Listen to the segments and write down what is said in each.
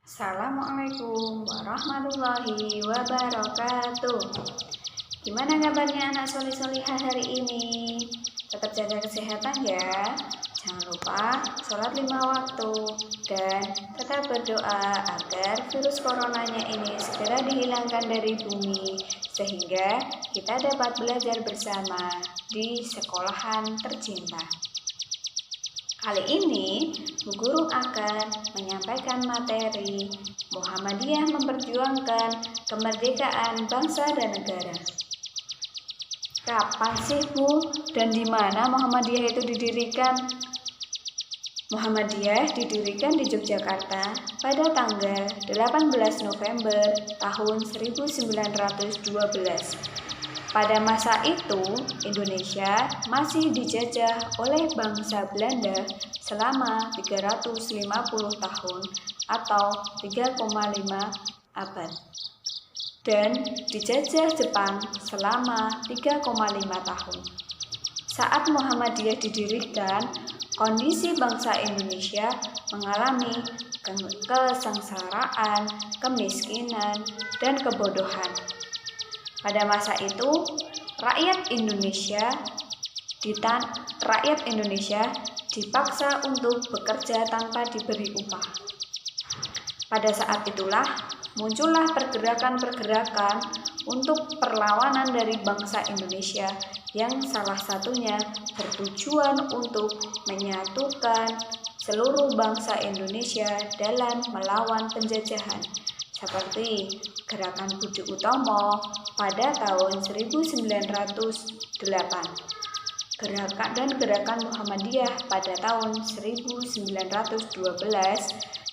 Assalamualaikum warahmatullahi wabarakatuh. Gimana kabarnya anak solih-solihah hari ini? Tetap jaga kesehatan ya. Jangan lupa sholat 5 waktu dan tetap berdoa agar virus coronanya ini segera dihilangkan dari bumi sehingga kita dapat belajar bersama di sekolahan tercinta. Kali ini, Bu Guru akan menyampaikan materi Muhammadiyah memperjuangkan kemerdekaan bangsa dan negara. Kapan sih Bu dan di mana Muhammadiyah itu didirikan? Muhammadiyah didirikan di Yogyakarta pada tanggal 18 November tahun 1912. Pada masa itu, Indonesia masih dijajah oleh bangsa Belanda selama 350 tahun atau 3,5 abad dan dijajah Jepang selama 3,5 tahun. Saat Muhammadiyah didirikan, kondisi bangsa Indonesia mengalami kesengsaraan, kemiskinan, dan kebodohan. Pada masa itu, rakyat Indonesia dipaksa untuk bekerja tanpa diberi upah. Pada saat itulah muncullah pergerakan-pergerakan untuk perlawanan dari bangsa Indonesia yang salah satunya bertujuan untuk menyatukan seluruh bangsa Indonesia dalam melawan penjajahan, seperti Gerakan Budi Utomo pada tahun 1908, gerakan Muhammadiyah pada tahun 1912,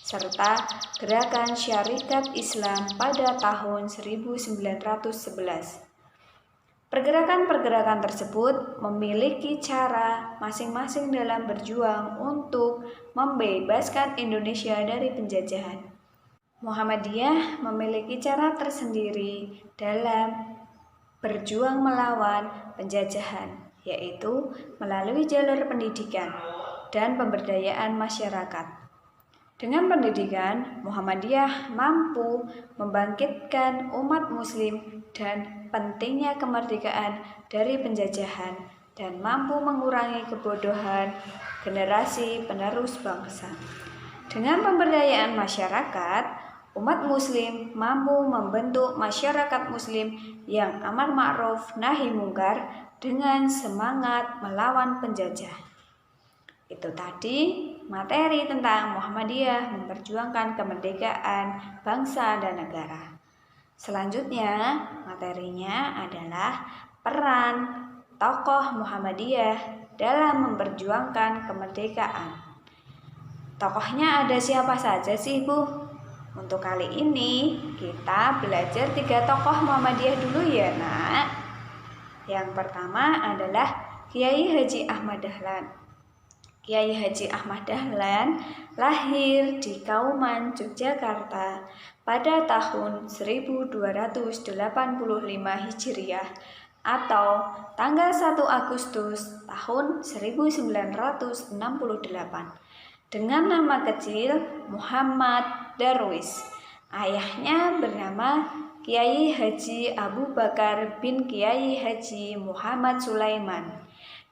serta Gerakan Syarikat Islam pada tahun 1911. Pergerakan-pergerakan tersebut memiliki cara masing-masing dalam berjuang untuk membebaskan Indonesia dari penjajahan. Muhammadiyah memiliki cara tersendiri dalam berjuang melawan penjajahan, yaitu melalui jalur pendidikan dan pemberdayaan masyarakat. Dengan pendidikan, Muhammadiyah mampu membangkitkan umat muslim dan pentingnya kemerdekaan dari penjajahan dan mampu mengurangi kebodohan generasi penerus bangsa. Dengan pemberdayaan masyarakat, umat muslim mampu membentuk masyarakat muslim yang amar ma'ruf nahi mungkar dengan semangat melawan penjajah. Itu tadi materi tentang Muhammadiyah memperjuangkan kemerdekaan bangsa dan negara. Selanjutnya, materinya adalah peran tokoh Muhammadiyah dalam memperjuangkan kemerdekaan. Tokohnya ada siapa saja sih, Bu? Untuk kali ini, kita belajar 3 tokoh Muhammadiyah dulu ya, Nak. Yang pertama adalah Kiai Haji Ahmad Dahlan. Kiai Haji Ahmad Dahlan lahir di Kauman, Yogyakarta pada tahun 1285 Hijriah atau tanggal 1 Agustus tahun 1968 dengan nama kecil Muhammad Darwis. Ayahnya bernama Kiai Haji Abu Bakar bin Kiai Haji Muhammad Sulaiman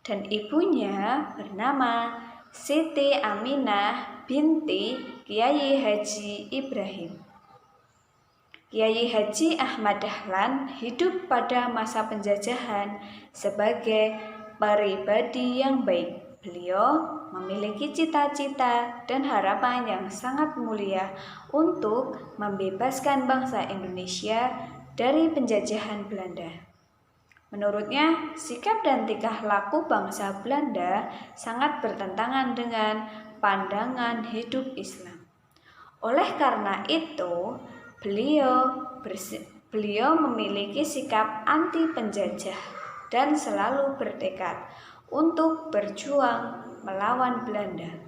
dan ibunya bernama Siti Aminah binti Kiai Haji Ibrahim. Kiai Haji Ahmad Dahlan hidup pada masa penjajahan sebagai pribadi yang baik. Beliau memiliki cita-cita dan harapan yang sangat mulia untuk membebaskan bangsa Indonesia dari penjajahan Belanda. Menurutnya, sikap dan tingkah laku bangsa Belanda sangat bertentangan dengan pandangan hidup Islam. Oleh karena itu, beliau memiliki sikap anti penjajah dan selalu bertekad untuk berjuang melawan Belanda.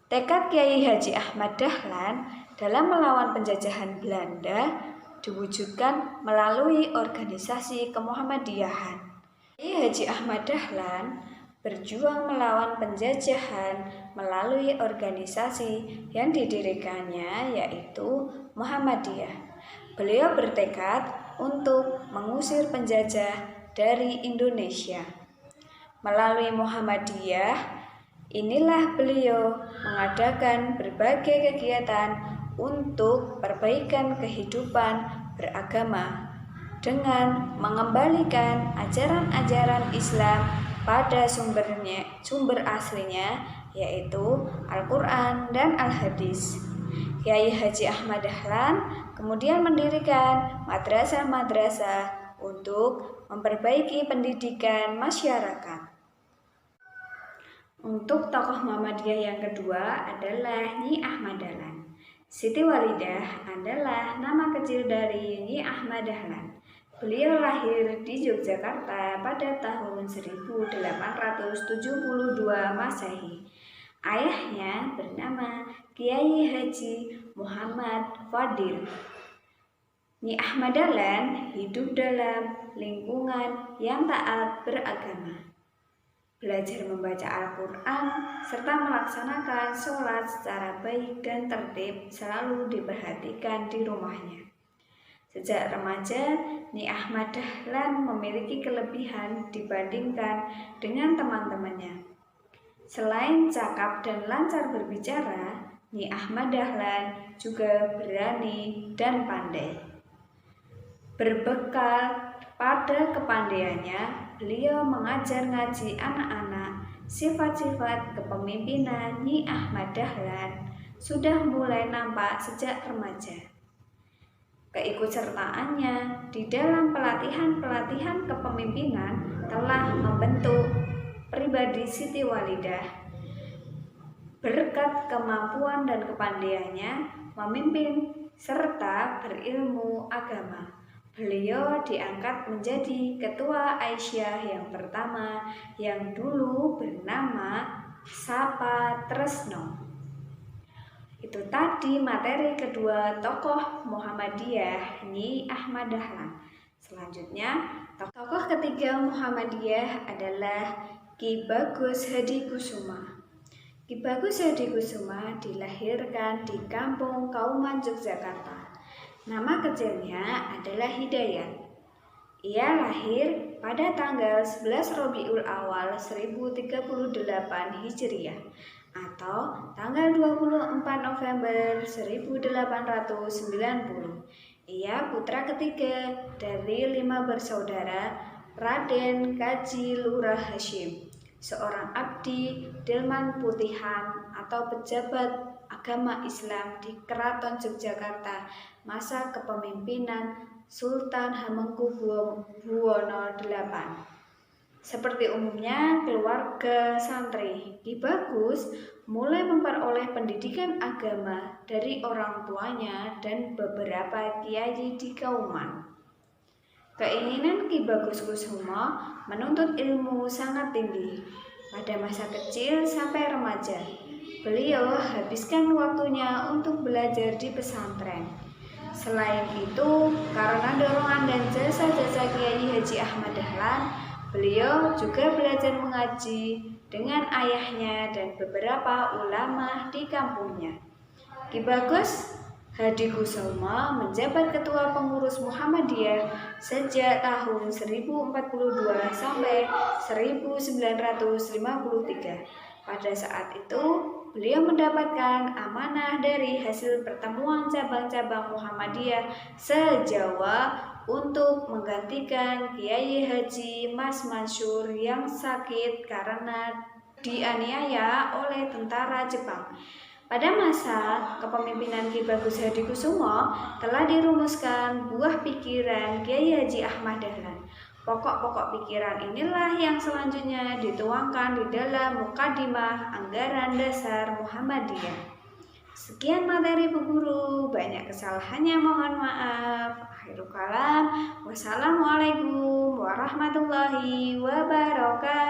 Tekad Kiai Haji Ahmad Dahlan dalam melawan penjajahan Belanda diwujudkan melalui organisasi kemuhammadiyahan. Kiai Haji Ahmad Dahlan berjuang melawan penjajahan melalui organisasi yang didirikannya, yaitu Muhammadiyah. Beliau bertekad untuk mengusir penjajah dari Indonesia. Melalui Muhammadiyah, inilah beliau mengadakan berbagai kegiatan untuk perbaikan kehidupan beragama dengan mengembalikan ajaran-ajaran Islam pada sumber aslinya, yaitu Al-Quran dan Al-Hadis. Kiai Haji Ahmad Dahlan kemudian mendirikan madrasah-madrasah untuk memperbaiki pendidikan masyarakat. Untuk tokoh Muhammadiyah yang kedua adalah Nyi Ahmad Dahlan. Siti Walidah adalah nama kecil dari Nyi Ahmad Dahlan. Beliau lahir di Yogyakarta pada tahun 1872 Masehi. Ayahnya bernama Kiai Haji Muhammad Fadil. Nyi Ahmad Dahlan hidup dalam lingkungan yang taat beragama. Belajar membaca Al-Quran serta melaksanakan sholat secara baik dan tertib selalu diperhatikan di rumahnya. Sejak remaja, Nyi Ahmad Dahlan memiliki kelebihan dibandingkan dengan teman-temannya. Selain cakap dan lancar berbicara, Nyi Ahmad Dahlan juga berani dan pandai. Berbekal pada kepandaiannya, beliau mengajar ngaji anak-anak. Sifat-sifat kepemimpinan Nyi Ahmad Dahlan sudah mulai nampak sejak remaja. Keikutsertaannya di dalam pelatihan-pelatihan kepemimpinan telah membentuk pribadi Siti Walidah. Berkat kemampuan dan kepandaiannya memimpin serta berilmu agama, beliau diangkat menjadi Ketua Aisyah yang pertama yang dulu bernama Sapa Tresno. Itu tadi materi kedua tokoh Muhammadiyah, Nyi Ahmad Dahlan. Selanjutnya, tokoh ketiga Muhammadiyah adalah Ki Bagus Hadikusuma. Ki Bagus Hadikusuma dilahirkan di Kampung Kauman, Yogyakarta. Nama kecilnya adalah Hidayat. Ia lahir pada tanggal 11 Rabiul Awal 1038 Hijriah atau tanggal 24 November 1890. Ia putra ketiga dari 5 bersaudara Raden Kaji Lurah Hashim, seorang abdi Delman Putihan atau pejabat agama Islam di Keraton Yogyakarta masa kepemimpinan Sultan Hamengkubuwono VIII. Seperti umumnya keluarga santri, Ki Bagus mulai memperoleh pendidikan agama dari orang tuanya dan beberapa kiai di Kauman. Keinginan Ki Bagus Kusuma menuntut ilmu sangat tinggi. Pada masa kecil sampai remaja, beliau habiskan waktunya untuk belajar di pesantren. Selain itu, karena dorongan dan jasa-jasa Kiai Haji Ahmad Dahlan, beliau juga belajar mengaji dengan ayahnya dan beberapa ulama di kampungnya. Ki Bagus Hadikusuma menjabat ketua pengurus Muhammadiyah sejak tahun 1042 sampai 1953. Pada saat itu, beliau mendapatkan amanah dari hasil pertemuan cabang-cabang Muhammadiyah se-Jawa untuk menggantikan Kiai Haji Mas Mansur yang sakit karena dianiaya oleh tentara Jepang. Pada masa kepemimpinan Ki Bagus Hadikusuma telah dirumuskan buah pikiran Kiai Haji Ahmad Dahlan. Pokok-pokok pikiran inilah yang selanjutnya dituangkan di dalam Mukadimah Anggaran Dasar Muhammadiyah. Sekian materi Bu Guru, banyak kesalahannya mohon maaf. Akhirul kalam, wassalamualaikum warahmatullahi wabarakatuh.